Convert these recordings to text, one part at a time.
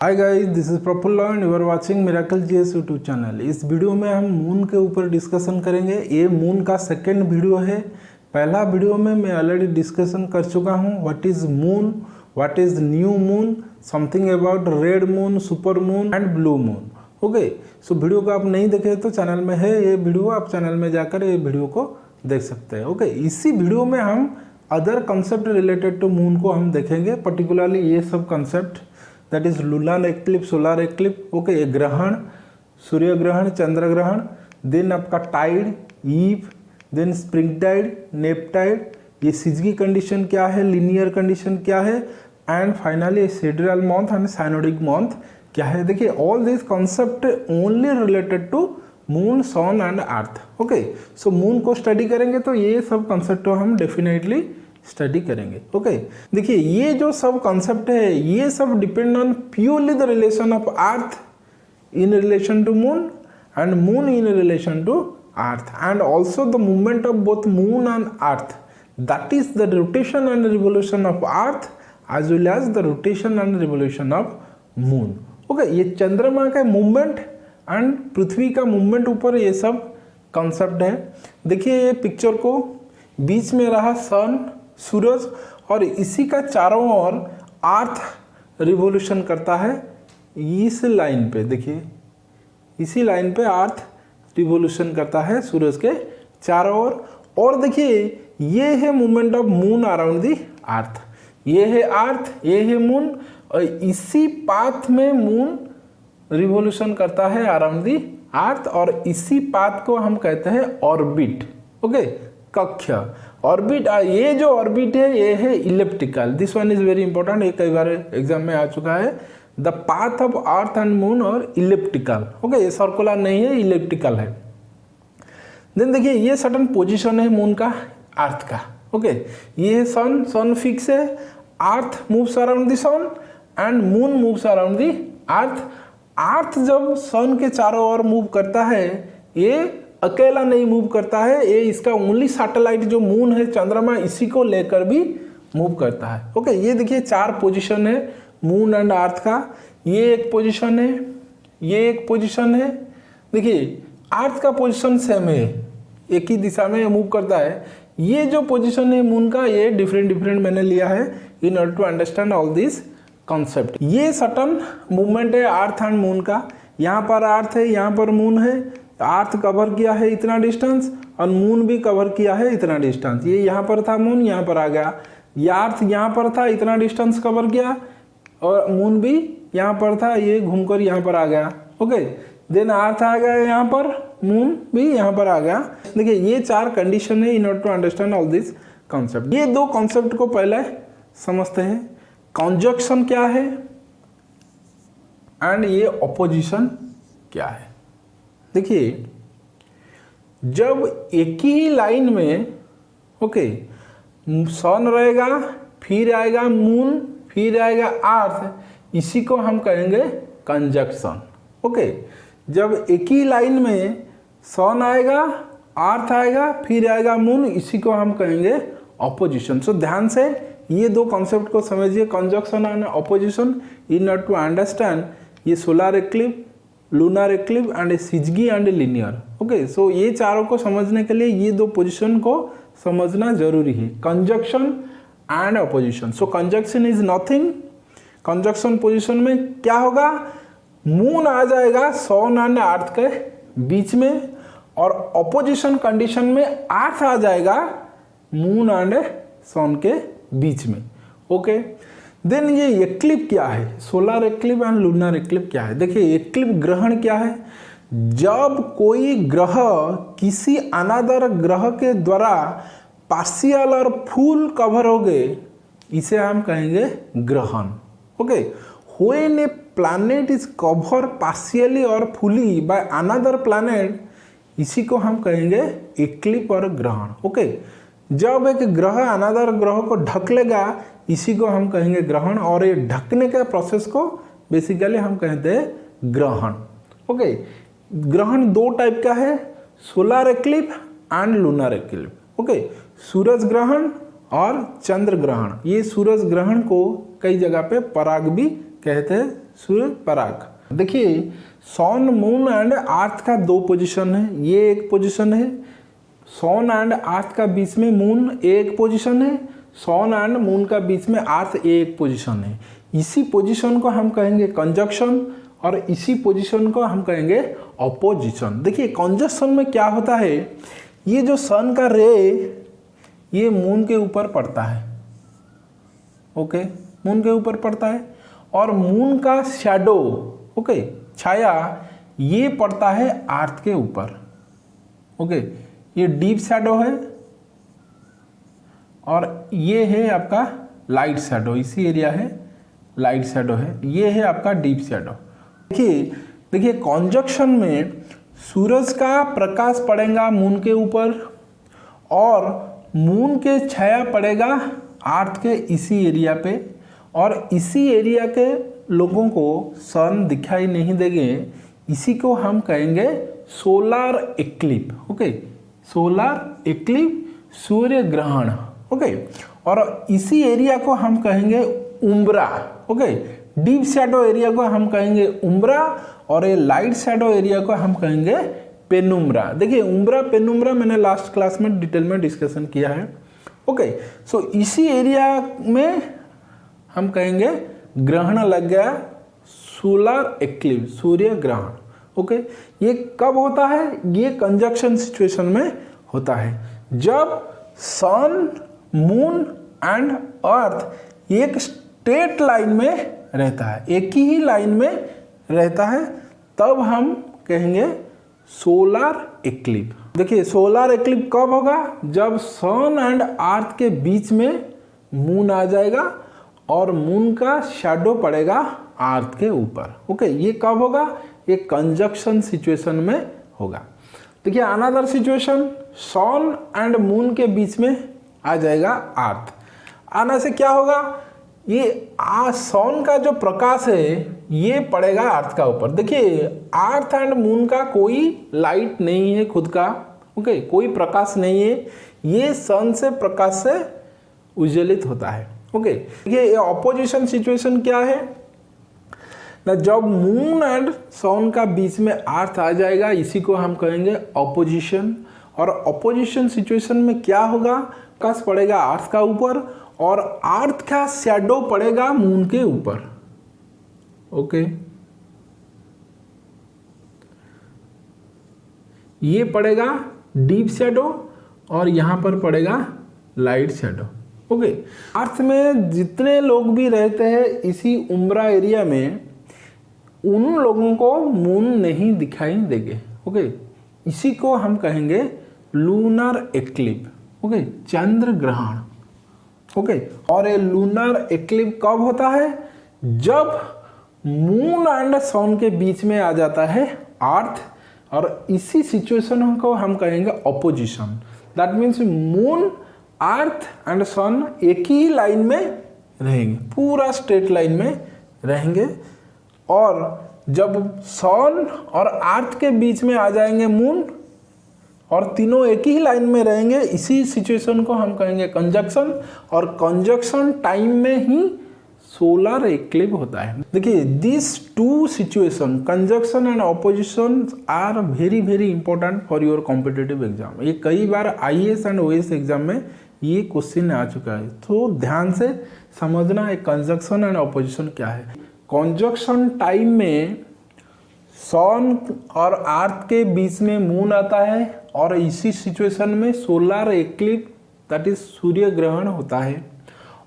Hi guys, this is Prafull and you are watching miracle GS YouTube channel. इस video में हम moon के ऊपर डिस्कशन करेंगे। ये मून का सेकंड वीडियो है। पहला वीडियो में मैं ऑलरेडी डिस्कशन कर चुका हूँ what is moon, what is new moon, something about red moon, super moon and blue moon. Okay, so video को आप नहीं देखे तो चैनल में है ये वीडियो, आप चैनल में जाकर ये वीडियो को देख सकते हैं। ओके, इसी वीडियो में हम other concept related to moon को हम देखेंगे, पर्टिकुलरली ये सब concept that is lunar eclipse, solar eclipse. Okay, ये ग्रहण, सूर्य ग्रहण, चंद्र ग्रहण, देन आपका टाइड, ईव, then spring tide, neap tide, ये सिजगी कंडीशन क्या है, लीनियर कंडीशन क्या है, and finally sidereal month and synodic month क्या है। देखिए, all this concept only related to moon, sun and earth. Okay, so moon को स्टडी करेंगे तो ये सब कॉन्सेप्ट हम डेफिनेटली स्टडी करेंगे। ओके, देखिए ये जो सब कॉन्सेप्ट है ये सब depend on purely the relation of earth in relation to moon and moon in relation to earth, and also the movement of both moon and earth, that is the rotation and revolution of earth as well as the rotation and revolution of moon. Okay, ये चंद्रमा का movement and पृथ्वी का movement ऊपर ये सब concept है। देखिए ये पिक्चर को, बीच में रहा सन, सूरज, और इसी का चारों ओर अर्थ रिवोल्यूशन करता है इस लाइन पे। देखिए इसी लाइन पे अर्थ रिवोल्यूशन करता है सूरज के चारों ओर। और देखिए ये है movement of moon around the earth, ये है अर्थ, ये है मून, और इसी पाथ में मून रिवोल्यूशन करता है अराउंड दी अर्थ, और इसी पाथ को हम कहते हैं ऑर्बिट। ओके, कक्ष, ऑर्बिट। ये जो ऑर्बिट है ये है elliptical, this one is very important, ये कई बार एग्जाम में आ चुका है। The path of earth and moon और इलिप्टिकल। ओके, ये सर्कुलर नहीं है, इलिप्टिकल है। देन देखिए ये सडन पोजीशन है मून का, अर्थ का। ओके, ये है सन, सन फिक्स है, earth moves around the sun and moon moves around the earth. Earth जब सन के चारों ओर मूव करता है, ये अकेला नहीं मूव करता है, ये इसका ओनली सैटेलाइट जो मून है, चंद्रमा, इसी को लेकर भी मूव करता है। ओके, ये देखिए चार पोजीशन है मून एंड अर्थ का। ये एक पोजीशन है, ये एक पोजीशन है। देखिए अर्थ का पोजीशन सेम है, एक ही दिशा में मूव करता है। ये जो पोजीशन है मून का, ये डिफरेंट मैंने लिया है in order to understand all this concept. ये सटन मूवमेंट है अर्थ एंड मून का। यहाँ पर अर्थ है, यहाँ पर मून है। अर्थ कवर किया है इतना डिस्टेंस और मून भी कवर किया है इतना डिस्टेंस। ये यहाँ पर था मून, यहाँ पर आ गया। या अर्थ यहाँ पर था, इतना डिस्टेंस कवर किया, और मून भी यहाँ पर था, ये घूमकर यहाँ पर आ गया। ओके, देन अर्थ आ गया यहाँ पर, मून भी यहाँ पर आ गया। देखिए ये चार कंडीशन है in order to understand all this concept. ये दो कॉन्सेप्ट को पहले समझते हैं। कॉन्जक्शन क्या है एंड ये ऑपोजिशन क्या है। देखिए जब एक ही लाइन में, ओके, सन रहेगा, फिर आएगा मून, फिर आएगा अर्थ, इसी को हम कहेंगे कंजक्शन। ओके, जब एक ही लाइन में सन आएगा, अर्थ आएगा, फिर आएगा मून, इसी को हम कहेंगे ऑपोजिशन। सो ध्यान से ये दो कॉन्सेप्ट को समझिए, conjunction and opposition, in order to understand ये solar eclipse, lunar eclipse and syzygy and linear. Okay, so ये चारों को समझने के लिए ये दो पोजीशन को समझना जरूरी है, conjunction and opposition. So conjunction is nothing, conjunction position में क्या होगा, मून आ जाएगा सन एंड अर्थ के बीच में, और ऑपोजिशन कंडीशन में अर्थ आ जाएगा मून एंड सन के बीच में। ओके, देन ये एक्लिप क्या है, सोलर एक्लिप एंड लूनर एक्लिप क्या है। देखिए एक्लिप ग्रहण क्या है, जब कोई ग्रह किसी अनदर ग्रह के द्वारा पार्शियल और फुल कवर हो गए, इसे हम कहेंगे ग्रहण। Okay, when A planet is cover partially और फुली बाय अनदर प्लैनेट, इसी को हम कहेंगे एक्लिप और ग्रहण। ओके, जब एक ग्रह अनदर ग्रह को ढक लेगा, इसी को हम कहेंगे ग्रहण, और ये ढकने के प्रोसेस को बेसिकली हम कहते हैं ग्रहण। ओके, ग्रहण दो टाइप का है, सोलर एक्लिप एंड लूनर एक्लिप। ओके, सूरज ग्रहण और चंद्र ग्रहण। ये सूरज ग्रहण को कई जगह पे पराग भी कहते हैं, सूर्य पराग। देखिए सन मून एंड अर्थ का 2 पोजीशन है, ये एक पोजीशन है। सन एंड अर्थ का बीच में मून एक पोजीशन है, सन एंड मून का बीच में अर्थ एक पोजीशन है। इसी पोजीशन को हम कहेंगे कंजक्शन और इसी पोजीशन को हम कहेंगे अपोजिशन। देखिए कंजक्शन में क्या होता है, ये जो सन का रे ये मून के ऊपर पड़ता है, ओके, मून के ऊपर पड़ता है, और मून का शैडो, ओके, छाया ये पड़ता है अर्थ के ऊपर, ओके, ये डीप शैडो है और ये है आपका लाइट शैडो, इसी एरिया है लाइट शैडो है, ये है आपका डीप शैडो। देखिए कॉन्जक्शन में सूरज का प्रकाश पड़ेगा मून के ऊपर और मून के छाया पड़ेगा अर्थ के इसी एरिया पे, और इसी एरिया के लोगों को सन दिखाई नहीं देंगे, इसी को हम कहेंगे सोलर एक्लिप, ओके, सोलर एक्लिप, सूर्य ग्रहण, ओके, और इसी एरिया को हम कहेंगे उम्ब्रा, ओके, डीप शैडो एरिया को हम कहेंगे उम्ब्रा और ये लाइट शैडो एरिया को हम कहेंगे पेनुम्ब्रा। देखिए उम्ब्रा पेनुम्ब्रा मैंने लास्ट क्लास में डिटेल में डिस्कशन किया है, ओके। सो इसी एरिया में हम कहेंगे ग्रहण लग गया, सोलर एक्लिप्स, सूर्य ग्रहण, ओके। ये कब होता है, ये कंजक्शन सिचुएशन में होता है, जब सन मून एंड अर्थ एक स्ट्रेट लाइन में रहता है, एक ही लाइन में रहता है, तब हम कहेंगे सोलर एक्लिप। देखिए सोलर एक्लिप कब होगा, जब सन एंड अर्थ के बीच में मून आ जाएगा और मून का शैडो पड़ेगा अर्थ के ऊपर, ओके। ये कब होगा, ये कंजक्शन सिचुएशन में होगा। देखिए another situation, sun and moon के बीच में आ जाएगा अर्थ, आने से क्या होगा, ये सन का जो प्रकाश है ये पड़ेगा अर्थ का ऊपर। देखिए अर्थ एंड मून का कोई लाइट नहीं है खुद का, ओके, कोई प्रकाश नहीं है, ये सन से प्रकाश से उज्ज्वलित होता है, ओके। ये ऑपोजिशन सिचुएशन क्या है ना, जब मून एंड सन का बीच में अर्थ आ जाएगा, इसी को हम कहेंगे ऑपोजिशन। और ऑपोजिशन सिचुएशन में क्या होगा, प्रकाश पड़ेगा अर्थ का ऊपर और अर्थ का शैडो पड़ेगा मून के ऊपर, ओके। ये पड़ेगा डीप शैडो और यहां पर पड़ेगा लाइट शैडो, ओके। अर्थ में जितने लोग भी रहते हैं इसी उम्ब्रा एरिया में, उन लोगों को मून नहीं दिखाई देंगे, ओके। इसी को हम कहेंगे लूनर एक्लिप, ओके, चंद्र ग्रहण, ओके। और ये लूनर एक्लिप कब होता है, जब मून एंड सन के बीच में आ जाता है अर्थ, और इसी सिचुएशन को हम कहेंगे opposition. That means moon, earth and sun एक ही लाइन में रहेंगे, पूरा स्ट्रेट लाइन में रहेंगे, और जब सन और अर्थ के बीच में आ जाएंगे मून और तीनों एक ही लाइन में रहेंगे, इसी सिचुएशन को हम कहेंगे कंजक्शन, और कंजक्शन टाइम में ही सोलर एक्लिप होता है। देखिए this two situation, conjunction and opposition, are very very important for your competitive exam. ये कई बार IAS एंड OAS एग्जाम में ये क्वेश्चन आ चुका है, तो ध्यान से समझना है कंजक्शन एंड ऑपोजिशन क्या है। कंजक्शन टाइम में सन और अर्थ के बीच में मून आता है और इसी सिचुएशन में सोलर एक्लिप दैट इज सूर्य ग्रहण होता है,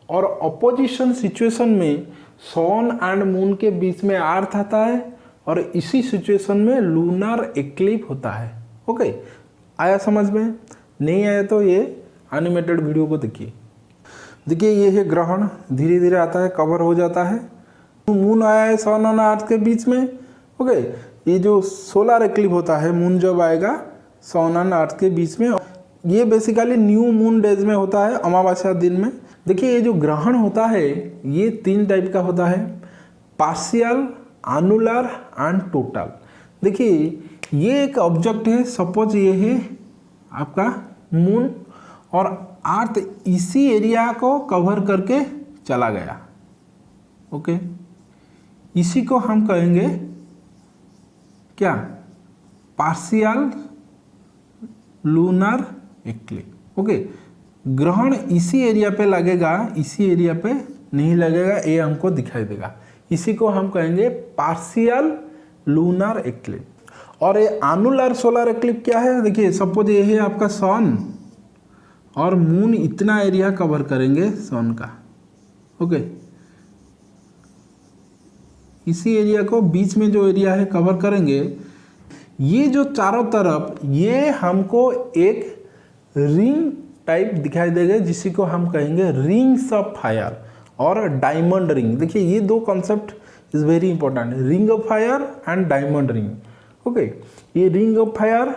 और अपोजिशन सिचुएशन में सन एंड मून के बीच में अर्थ आता है और इसी सिचुएशन में लूनर एक्लिप होता है, ओके। आया समझ में, नहीं आया तो ये एनिमेटेड वीडियो को देखिए। देखिए ये है ग्रहण, धीरे धीरे आता है, कवर हो जाता है, मून आया है सन और अर्थ के बीच में, ओके। ये जो सोलर एक्लिप होता है, मून जब आएगा सन और अर्थ के बीच में, ये बेसिकली न्यू मून डेज में होता है, अमावस्या दिन में। देखिए ये जो ग्रहण होता है ये 3 टाइप का होता है, पार्शियल, एनुलर एंड टोटल। देखिए ये एक ऑब्जेक्ट है, सपोज ये है आपका मून और अर्थ इसी एरिया को कवर करके चला गया, ओके। इसी को हम कहेंगे क्या, पार्शियल लूनर एक्लिप्स। ओके, ग्रहण इसी एरिया पे लगेगा, इसी एरिया पे नहीं लगेगा, ये हमको दिखाई देगा, इसी को हम कहेंगे पार्शियल लूनर एक्लिप्स। और ये एनुलर सोलर एक्लिप्स क्या है, देखिए सपोज ये है आपका सन और मून, इतना एरिया कवर करेंगे सन का। ओके, इसी एरिया को बीच में जो एरिया है कवर करेंगे, ये जो चारों तरफ ये हमको एक रिंग टाइप दिखाई देगा, जिसी को हम कहेंगे रिंग्स ऑफ फायर और डायमंड रिंग। देखिए ये दो concept is very important, ring of fire and diamond ring. Okay, ये रिंग ऑफ फायर,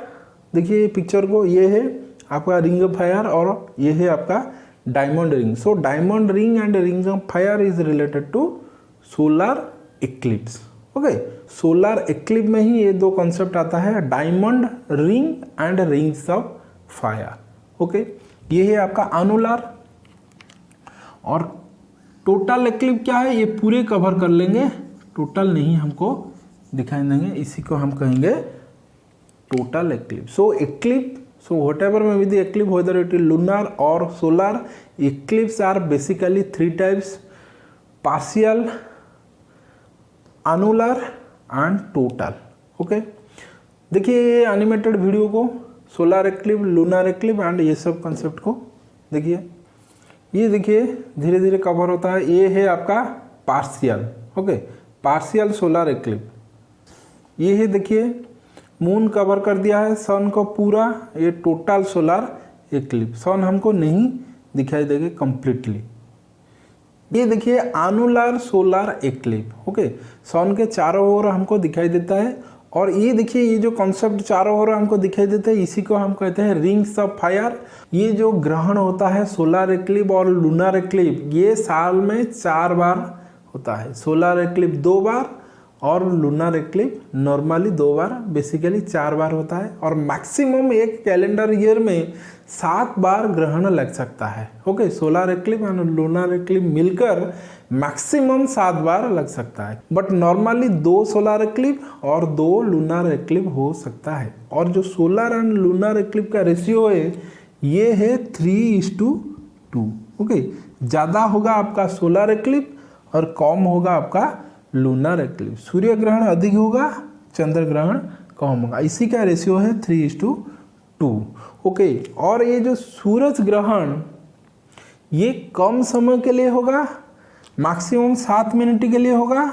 देखिए पिक्चर को, ये है आपका रिंग ऑफ फायर और ये है आपका diamond ring. So diamond ring and ring of fire is related to solar eclipse. Okay, solar eclipse में ही ये दो कॉन्सेप्ट आता है, diamond ring and rings of fire. Okay, ये है आपका एनुलर। और टोटल एक्लिप्स क्या है, ये पूरे कवर कर लेंगे, टोटल नहीं हमको दिखाई देंगे, इसी को हम कहेंगे total eclipse. So eclipse, so whatever may be the eclipse, whether it is lunar or solar, eclipse are basically three types: partial, annular and total. okay, देखिए ये एनिमेटेड वीडियो को, solar eclipse, lunar eclipse and ये सब concept को देखिए, ये देखिए धीरे धीरे कवर होता है। ये है आपका partial, okay, partial solar eclipse. ये है देखिए मून कवर कर दिया है सन को पूरा, ये टोटल सोलर एक्लिप्स। सन हमको नहीं दिखाई देगा कंप्लीटली। ये देखिए एनुलर सोलर एक्लिप्स। ओके, सन के चारों ओर हमको दिखाई देता है, और ये देखिए ये जो कॉन्सेप्ट चारों ओर हमको दिखाई देता है, इसी को हम कहते हैं रिंग्स ऑफ फायर। ये जो ग्रहण होता है सोलर एक्लिप्स और लूनर एक्लिप्स, ये साल में 4 बार होता है। सोलर एक्लिप्स 2 बार और लूनर एक्लिप्स नॉर्मली 2 बार, बेसिकली 4 बार होता है। और मैक्सिमम एक कैलेंडर ईयर में 7 बार ग्रहण लग सकता है। ओके, सोलर एक्लिप्स और लूनर एक्लिप्स मिलकर मैक्सिमम 7 बार लग सकता है, बट नॉर्मली 2 सोलर एक्लिप्स और 2 लूनर एक्लिप्स हो सकता है। और जो सोलर एंड लूनर एक्लिप्स का रेशियो है, ये है 3:2। ओके, ज़्यादा होगा आपका सोलर एक्लिप्स और कम होगा आपका लूनर एक्लिप्स। सूर्य ग्रहण अधिक होगा, चंद्र ग्रहण कम होगा, इसी का रेशियो है 3:2। ओके, और ये जो सूरज ग्रहण ये कम समय के लिए होगा, मैक्सिमम 7 मिनट के लिए होगा।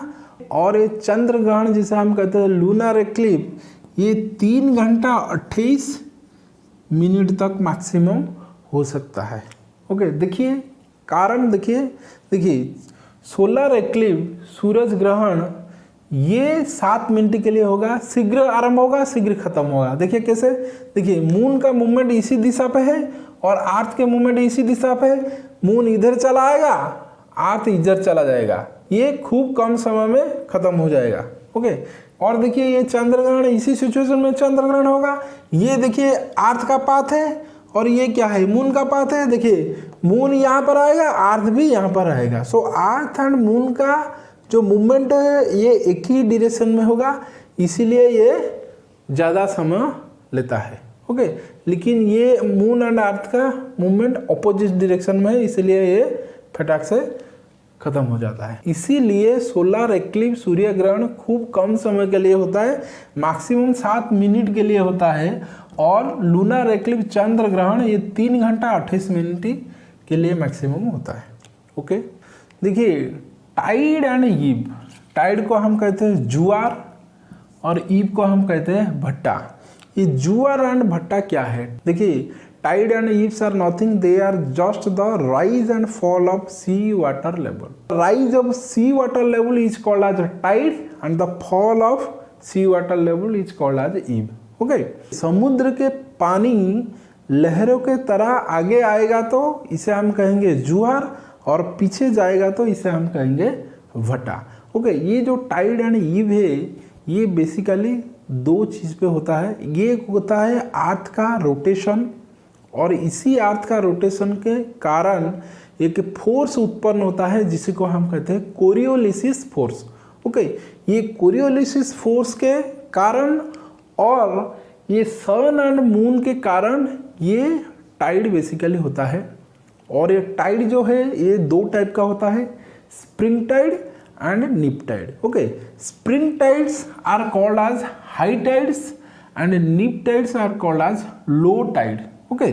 और ये चंद्र ग्रहण जिसे हम कहते हैं लूनर एक्लिप्स, ये 3 घंटा 28 मिनट तक मैक्सिमम हो सकता है। ओके, देखिए कारण देखिए सोलर एक्लिप्स, सूरज ग्रहण, ये 7 मिनट के लिए होगा, शीघ्र आरंभ होगा, शीघ्र खत्म होगा। देखिए कैसे, देखिए मून का मूवमेंट इसी दिशा पे है और अर्थ के मूवमेंट इसी दिशा पे है। मून इधर चला आएगा, अर्थ इधर चला जाएगा, ये खूब कम समय में खत्म हो जाएगा। ओके, और देखिए ये चंद्र ग्रहण, इसी सिचुएशन में चंद्र ग्रहण होगा। ये देखिए अर्थ का पाथ है और ये क्या है, मून का पाथ है। देखिए मून यहाँ पर आएगा, अर्थ भी यहाँ पर आएगा। सो अर्थ एंड मून का जो मूवमेंट है ये एक ही डायरेक्शन में होगा, इसीलिए ये ज़्यादा समय लेता है। ओके, लेकिन ये मून एंड अर्थ का मूवमेंट अपोजिट डायरेक्शन में है, इसीलिए ये फटाक से खत्म हो जाता है। इसीलिए सोलर एक्लिप्स, सूर्य ग्रहण खूब कम समय के लिए होता है, मैक्सिमम 7 मिनट के लिए होता है। और लूनर एक्लिप्स, चंद्र ग्रहण, ये 3 घंटा 28 मिनट के लिए मैक्सिमम होता है। ओके, देखिए टाइड एंड ईव, टाइड को हम कहते हैं जुआर और ईव को हम कहते हैं भट्टा। ये जुआर एंड भट्टा क्या है, देखिए tide and ebbs are nothing, they are just the rise and fall of sea water level. Rise of sea water level is called as tide and the fall of sea water level is called as ebb. Okay, समुद्र के पानी लहरों के तरह आगे आएगा तो इसे हम कहेंगे जुआर, और पीछे जाएगा तो इसे हम कहेंगे भट्टा। ओके, ये जो टाइड एंड ईव है, ये बेसिकली 2 चीज़ पे होता है। ये होता है अर्थ का रोटेशन, और इसी अर्थ का रोटेशन के कारण एक फोर्स उत्पन्न होता है जिसे को हम कहते हैं कोरियोलिसिस फोर्स। ओके, ये कोरियोलिसिस फोर्स के कारण और ये सन एंड मून के कारण ये टाइड बेसिकली होता है। और ये टाइड जो है ये दो टाइप का होता है, spring tide and neap tide. Okay, spring tides are called as high tides and neap tides are called as low tide. Okay,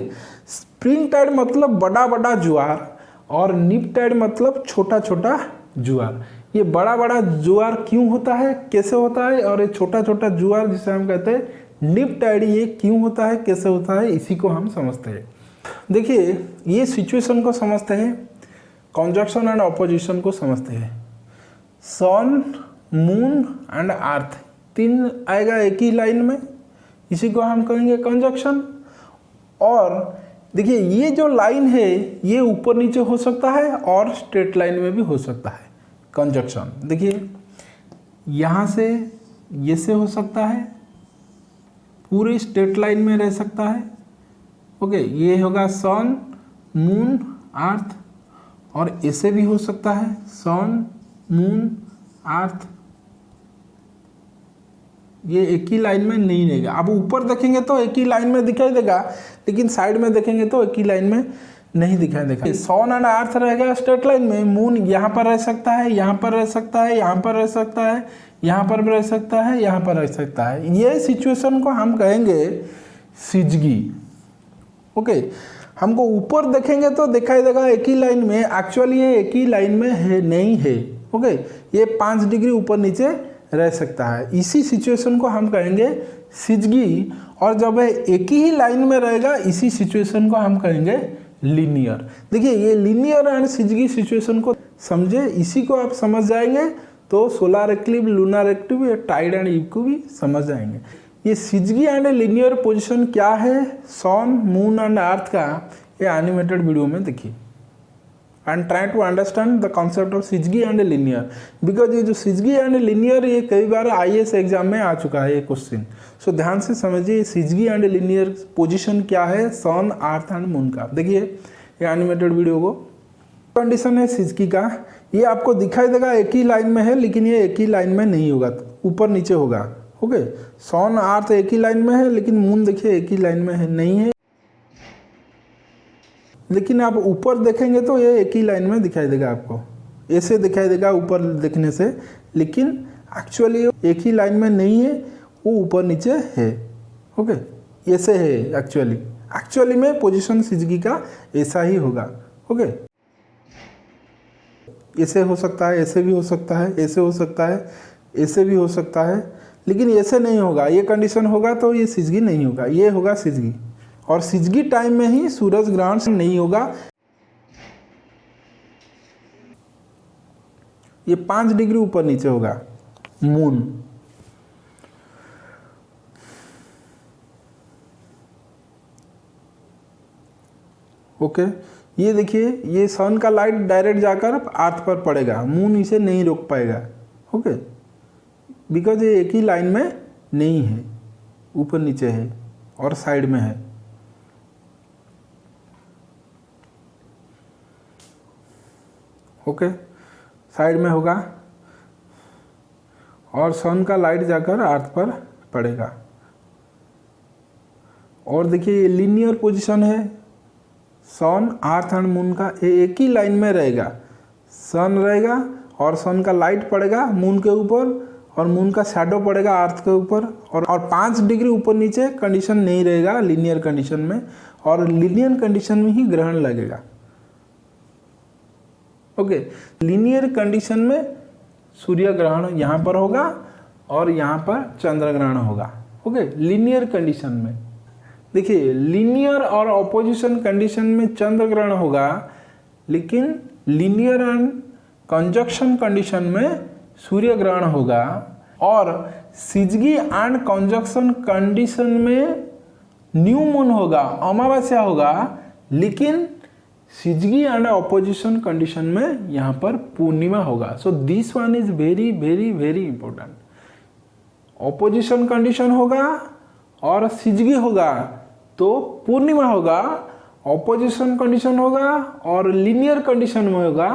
spring tide मतलब बड़ा बड़ा ज्वार और निप टाइड मतलब छोटा छोटा ज्वार। ये बड़ा बड़ा ज्वार क्यों होता है, कैसे होता है, और ये छोटा छोटा ज्वार जिसे हम कहते हैं निप टाइड, ये क्यों होता है, कैसे होता है, इसी को हम समझते हैं। देखिए, ये सिचुएशन को समझते हैं, कॉन्जक्शन एंड ऑपोजिशन को समझते हैं। सन, मून एंड अर्थ तीन आएगा एक ही लाइन में, इसी को हम कहेंगे कंजक्शन। और देखिए, ये जो लाइन है ये ऊपर नीचे हो सकता है और स्ट्रेट लाइन में भी हो सकता है कंजक्शन। देखिए, यहाँ से ये से हो सकता है, पूरे स्ट्रेट लाइन में रह सकता है। ओके, ये होगा सन, मून, अर्थ, और ऐसे भी हो सकता है सन, मून, अर्थ। ये एक ही लाइन में नहीं रहेगा। अब ऊपर देखेंगे तो एक ही लाइन में दिखाई देगा, लेकिन साइड में देखेंगे तो एक ही लाइन में नहीं दिखाई देगा। सन एंड अर्थ रहेगा स्ट्रेट लाइन में, मून यहाँ पर रह सकता है, यहाँ पर रह सकता है, यहाँ पर रह सकता है, यहाँ पर भी रह सकता है, यहाँ पर रह सकता है। ये सिचुएशन को हम कहेंगे सिजगी। ओके, हमको ऊपर देखेंगे तो दिखाई देगा एक ही लाइन में, एक्चुअली ये एक ही लाइन में है नहीं है। ओके, ये 5 डिग्री ऊपर नीचे रह सकता है। इसी सिचुएशन को हम कहेंगे सिजगी। और जब एक ही लाइन में रहेगा, इसी सिचुएशन को हम कहेंगे लीनियर। देखिए, ये लीनियर एंड सिजगी सिचुएशन को समझे, इसी को आप समझ जाएंगे तो सोलर एक्लिप्स, लूनर एक्लिप्स या टाइड एंड ईव को भी समझ जाएंगे। ये सिजगी एंड लीनियर पोजीशन क्या है सन, मून एंड अर्थ का, ये एनिमेटेड वीडियो में देखिए and try to understand the concept of सिजगी and linear. Because ये जो सिजगी एंड लीनियर ये कई बार IAS एग्जाम में आ चुका है ये क्वेश्चन। सो ध्यान से समझिए सिजगी एंड लीनियर पोजीशन क्या है सन, अर्थ एंड मून का। देखिए ये एनिमेटेड वीडियो को, कंडीशन है सिजगी का, ये आपको दिखाई देगा एक ही लाइन में है, लेकिन ये एक ही लाइन में नहीं होगा, ऊपर नीचे होगा। ओके, सन, अर्थ एक ही लाइन में है, लेकिन मून देखिए एक ही लाइन में है नहीं है, लेकिन आप ऊपर देखेंगे तो ये एक ही लाइन में दिखाई देगा, आपको ऐसे दिखाई देगा ऊपर देखने से, लेकिन एक्चुअली एक ही लाइन में नहीं है, वो ऊपर नीचे है। ओके, ऐसे है एक्चुअली में पोजीशन सिजगी का ऐसा ही होगा। ओके, ऐसे हो सकता है, ऐसे भी हो सकता है, ऐसे हो सकता है, ऐसे भी हो सकता है, लेकिन ऐसे नहीं होगा। ये कंडीशन होगा तो ये सिजगी नहीं होगा, ये होगा सिजगी। और सिजगी टाइम में ही सूरज ग्रहण नहीं होगा। ये 5 डिग्री ऊपर नीचे होगा मून। ओके, ये देखिए, ये सन का लाइट डायरेक्ट जाकर अर्थ पर पड़ेगा, मून इसे नहीं रोक पाएगा। ओके, बिकॉज ये एक ही लाइन में नहीं है, ऊपर नीचे है और साइड में है। ओके, साइड में होगा और सन का लाइट जाकर अर्थ पर पड़ेगा। और देखिए ये लीनियर पोजीशन है, सन, अर्थ एंड मून का एक ही लाइन में रहेगा। सन रहेगा और सन का लाइट पड़ेगा मून के ऊपर और मून का शैडो पड़ेगा अर्थ के ऊपर, और 5 डिग्री ऊपर नीचे कंडीशन नहीं रहेगा लीनियर कंडीशन में, और लीनियर कंडीशन में ही ग्रहण लगेगा। ओके, लीनियर कंडीशन में सूर्य ग्रहण यहाँ पर होगा और यहाँ पर चंद्र ग्रहण होगा। ओके, लीनियर कंडीशन में देखिए, लीनियर और ऑपोजिशन कंडीशन में चंद्र ग्रहण होगा, लेकिन लीनियर एंड कंजक्शन कंडीशन में सूर्य ग्रहण होगा। और सिजगी एंड कंजक्शन कंडीशन में न्यू मून होगा, अमावस्या होगा, लेकिन सिजगी एंड ऑपोजिशन कंडीशन में यहाँ पर पूर्णिमा होगा। So this one is very very very important. Opposition condition होगा और सिजगी होगा तो पूर्णिमा होगा, ऑपोजिशन कंडीशन होगा और लीनियर कंडीशन में होगा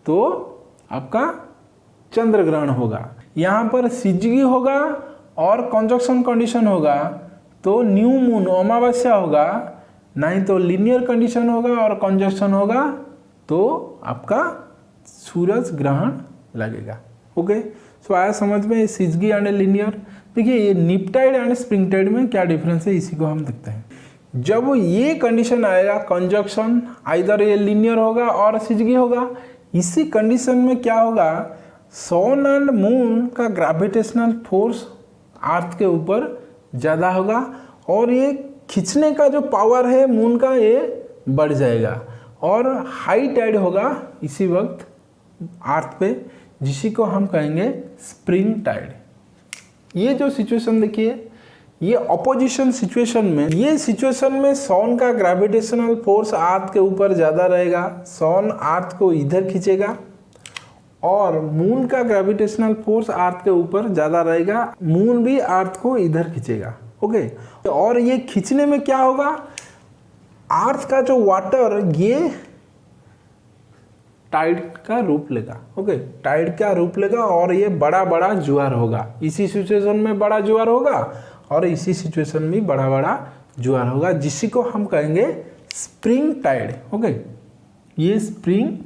तो आपका चंद्र ग्रहण होगा। यहाँ पर सिजगी होगा और कंजक्शन कंडीशन होगा तो न्यू मून अमावस्या होगा, नहीं तो लीनियर कंडीशन होगा और कंजक्शन होगा तो आपका सूरज ग्रहण लगेगा। ओके, सो आया समझ में सिजगी एंड लीनियर। देखिए ये निपटाइड एंड स्प्रिंग टाइड में क्या डिफरेंस है इसी को हम देखते हैं। जब ये कंडीशन आएगा कंजक्शन, आइदर ये लीनियर होगा और सिजगी होगा, इसी कंडीशन में क्या होगा, सन एंड मून का ग्रेविटेशनल फोर्स अर्थ के ऊपर ज़्यादा होगा और ये खींचने का जो पावर है मून का ये बढ़ जाएगा और हाई टाइड होगा इसी वक्त अर्थ पे, जिसी को हम कहेंगे स्प्रिंग टाइड। ये जो सिचुएशन देखिए, ये अपोजिशन सिचुएशन में, ये सिचुएशन में सन का ग्रेविटेशनल फोर्स अर्थ के ऊपर ज़्यादा रहेगा, सन अर्थ को इधर खींचेगा और मून का ग्रेविटेशनल फोर्स अर्थ के ऊपर ज़्यादा रहेगा, मून भी अर्थ को इधर खींचेगा। ओके, और ये खींचने में क्या होगा, अर्थ का जो वाटर ये टाइड का रूप लेगा। ओके, टाइड का रूप लेगा और ये बड़ा बड़ा ज्वार होगा, इसी सिचुएशन में बड़ा ज्वार होगा और इसी सिचुएशन में बड़ा बड़ा ज्वार होगा, जिसी को हम कहेंगे स्प्रिंग टाइड। ओके, ये स्प्रिंग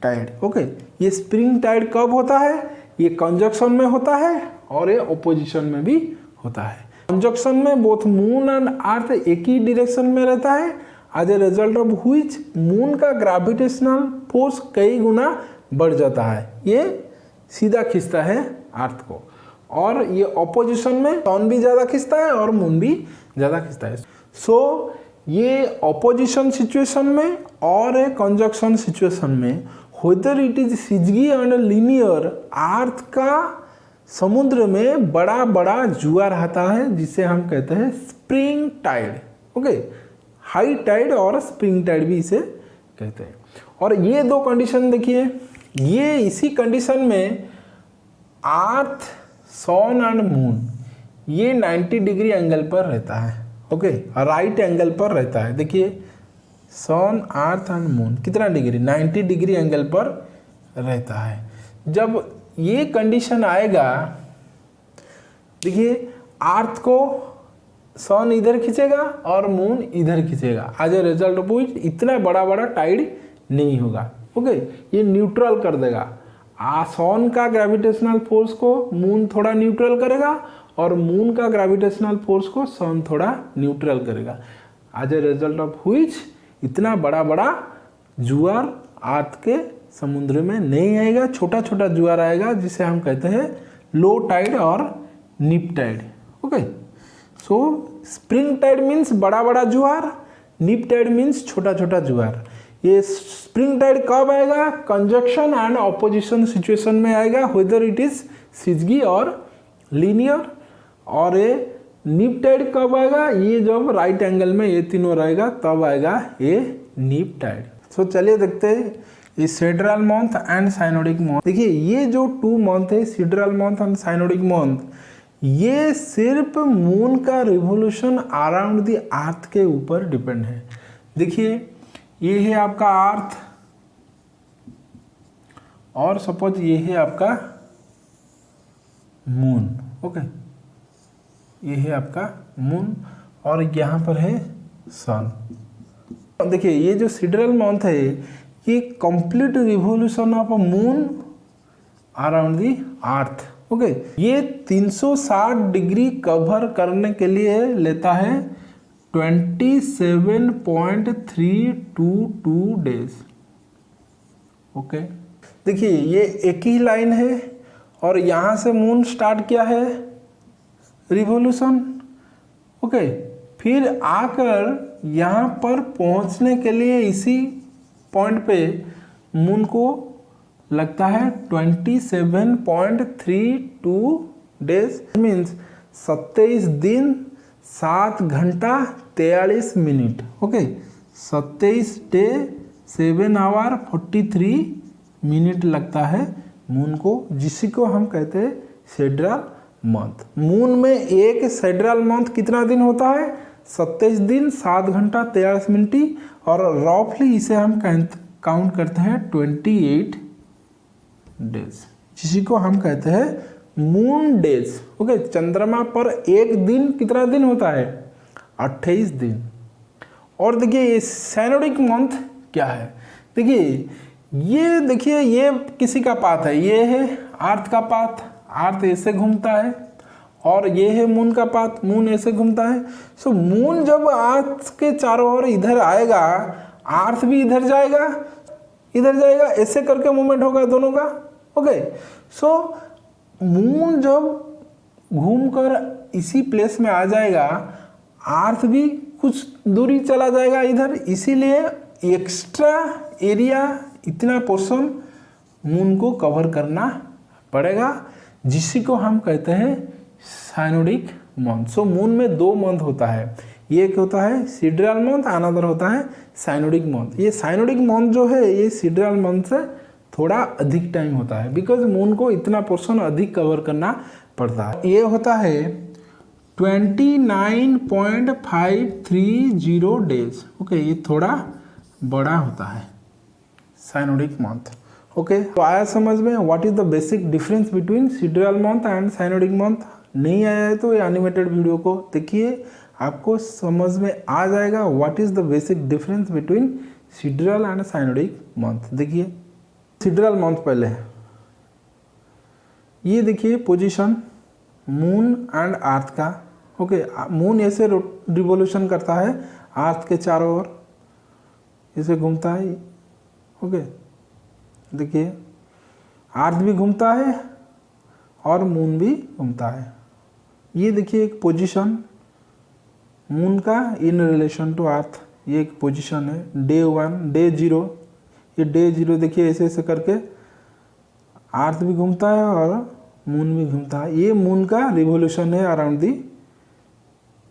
टाइड। ओके, ये स्प्रिंग टाइड कब होता है, ये कंजक्शन में होता है और ये ऑपोजिशन में भी होता है। कंजक्शन में बोथ मून एंड अर्थ एक ही डायरेक्शन में रहता है, as a result of which moon का ग्रेविटेशनल फोर्स कई गुना बढ़ जाता है, ये सीधा खींचता है अर्थ को, और ये ऑपोजिशन में सन भी ज़्यादा खींचता है और मून भी ज़्यादा खींचता है। सो ये ऑपोजिशन सिचुएशन में और कंजक्शन सिचुएशन में whether it is syzygy and linear, earth का समुद्र में बड़ा बड़ा जुआर आता है जिसे हम कहते हैं spring tide. Okay, high tide और स्प्रिंग टाइड भी इसे कहते हैं। और ये दो कंडीशन देखिए, ये इसी कंडीशन में अर्थ, सन एंड मून ये 90 डिग्री एंगल पर रहता है। ओके, राइट एंगल पर रहता है। देखिए सन, अर्थ एंड मून कितना डिग्री, 90 डिग्री एंगल पर रहता है। जब ये कंडीशन आएगा, देखिए अर्थ को सन इधर खींचेगा और मून इधर खींचेगा, as a result of which इतना बड़ा बड़ा टाइड नहीं होगा। ओके, ये न्यूट्रल कर देगा, सन का ग्रेविटेशनल फोर्स को मून थोड़ा न्यूट्रल करेगा और मून का ग्रेविटेशनल फोर्स को सन थोड़ा न्यूट्रल करेगा, as a result of which इतना बड़ा बड़ा जुआर अर्थ के समुद्र में नहीं आएगा, छोटा छोटा जुआर आएगा जिसे हम कहते हैं लो टाइड और neap tide. Okay, so spring tide means बड़ा बड़ा जुआर, निप टाइड मीन्स छोटा छोटा जुआर। ये स्प्रिंग टाइड कब आएगा, कंजक्शन एंड ऑपोजिशन सिचुएशन में आएगा, व्हेदर इट इज सिजगी और लीनियर। और ये निप टाइड कब आएगा, ये जब राइट एंगल में ये तीनों रहेगा तब आएगा ये निप टाइड। सो चलिए देखते हैं ये सिडरल मंथ एंड साइनोडिक मंथ। देखिए ये जो 2 मंथ है, सिडरल मंथ एंड साइनोडिक मंथ, ये सिर्फ मून का रिवोल्यूशन अराउंड द अर्थ के ऊपर डिपेंड है। देखिए ये है आपका अर्थ और सपोज ये है आपका मून। ओके, ये है आपका मून और यहाँ पर है सन। देखिए ये जो सिडरल मंथ है ये complete revolution of moon around the earth. Okay, ये 360 डिग्री कवर करने के लिए लेता है 27.322 डेज। ओके, देखिए ये एक ही लाइन है और यहाँ से मून स्टार्ट किया है रिवोल्यूशन। ओके, फिर आकर यहाँ पर पहुँचने के लिए इसी पॉइंट पे मून को लगता है 27.32 डेज, मीन्स 27 दिन 7 घंटा 43 minute. Okay, 27 day 7 hour 43 minute लगता है मून को, जिसी को हम कहते हैं सिडरल मंथ। मून में एक सिडरल मंथ कितना दिन होता है, 27 दिन 7 घंटा 43 मिनट, और रफली इसे हम काउंट करते हैं 28 डेज, जिसी को हम कहते हैं मून डेज, ओके, चंद्रमा पर एक दिन कितना दिन होता है, 28 दिन। और देखिए ये साइनोडिक मंथ क्या है, देखिए ये किसी का पाथ है, ये है अर्थ का पाथ, अर्थ ऐसे घूमता है, और ये है मून का पाथ, मून ऐसे घूमता है। सो मून जब अर्थ के चारों ओर इधर आएगा, अर्थ भी इधर जाएगा, ऐसे करके मूवमेंट होगा दोनों का, ओके। सो मून जब घूमकर इसी प्लेस में आ जाएगा, अर्थ भी कुछ दूरी चला जाएगा इधर, इसीलिए एक्स्ट्रा एरिया, इतना पोर्शन मून को कवर करना पड़ेगा, जिसी को हम कहते हैं साइनोडिक मंथ। सो मून में 2 मंथ होता है, एक होता है सिडरल मंथ, अनदर होता है साइनोडिक मंथ। ये साइनोडिक मंथ जो है ये सिडरल मंथ से थोड़ा अधिक टाइम होता है, बिकॉज मून को इतना पोर्शन अधिक कवर करना पड़ता है। ये होता है 29.530 डेज, ओके, ये थोड़ा बड़ा होता है साइनोडिक मंथ, ओके। तो आया समझ में what is the basic difference between sidereal month and synodic month? नहीं आया है तो ये एनिमेटेड वीडियो को देखिए, आपको समझ में आ जाएगा what is the basic difference between sidereal and synodic month. देखिए सिडरल मंथ पहले है, ये देखिए पोजीशन मून एंड अर्थ का, ओके। मून ऐसे रिवोल्यूशन करता है अर्थ के चारों ओर, ऐसे घूमता है, ओके। देखिए अर्थ भी घूमता है और मून भी घूमता है। ये देखिए एक पोजीशन मून का इन रिलेशन टू अर्थ, ये एक पोजीशन है, डे 1, डे 0, ये डे 0 देखिए ऐसे ऐसे करके अर्थ भी घूमता है और मून भी घूमता है। ये मून का रिवोल्यूशन है अराउंड दी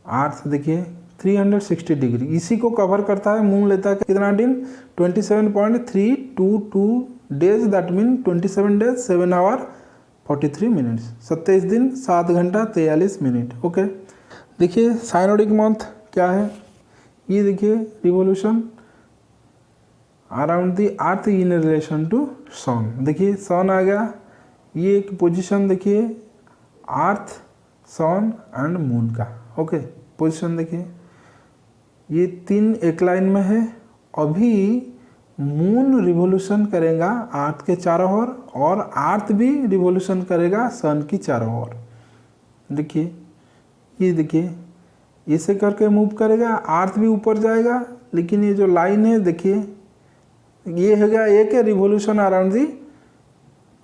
अर्थ, देखिए 360 डिग्री, इसी को कवर करता है। मून लेता है कितना दिन, 27.322 days, that mean 27 days 7 hour 43 minutes, 27 दिन 7 घंटा 43 मिनट, ओके। देखिए साइनोडिक मंथ क्या है, ये देखिए revolution around the earth in relation to sun, देखिए सन आ गया, ये एक पोजीशन देखिए अर्थ सन एंड मून का, ओके। पोजीशन देखिए ये 3 एक लाइन में है। अभी मून रिवोल्यूशन करेगा अर्थ के चारों ओर और अर्थ भी रिवोल्यूशन करेगा सन की चारों ओर। देखिए ये देखिए ऐसे करके मूव करेगा, अर्थ भी ऊपर जाएगा, लेकिन ये जो लाइन है देखिए ये हो गया एक है रिवोल्यूशन अराउंड दी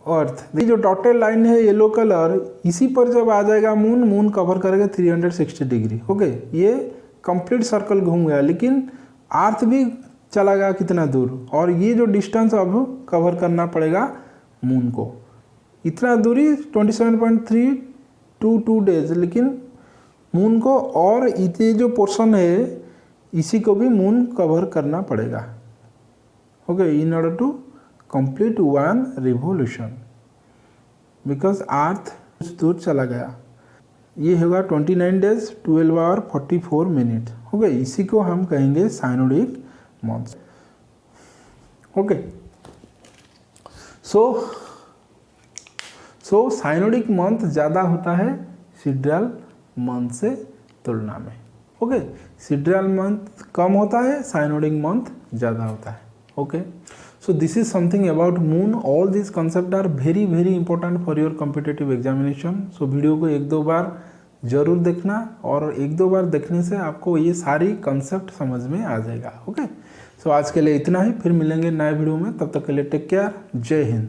अर्थ। ये जो डॉटेड लाइन है येलो कलर, इसी पर जब आ जाएगा मून, मून कवर करेगा 360 डिग्री, ओके। ये कंप्लीट सर्कल घूम गया, लेकिन अर्थ भी चला गया कितना दूर, और ये जो डिस्टेंस अब कवर करना पड़ेगा मून को, इतना दूरी 27.322 डेज, लेकिन मून को और ये जो पोर्शन है इसी को भी मून कवर करना पड़ेगा, okay, in order to complete 1 revolution, because earth कुछ दूर चला गया। ये होगा 29 डेज 12 आवर 44 मिनट, ओके। इसी को हम कहेंगे साइनोडिक मंथ, ओके। सो साइनोडिक मंथ ज़्यादा होता है सिडरल मंथ से तुलना में, ओके। सिडरल मंथ कम होता है, साइनोडिक मंथ ज़्यादा होता है, okay. So this is something about moon. All these concepts are very very important for your competitive examination. So video को 1-2 बार ज़रूर देखना, और 1-2 बार देखने से आपको ये सारी कंसेप्ट समझ में आ जाएगा, ओके। सो आज के लिए इतना ही, फिर मिलेंगे नए वीडियो में, तब तक के लिए टेक केयर, जय हिंद।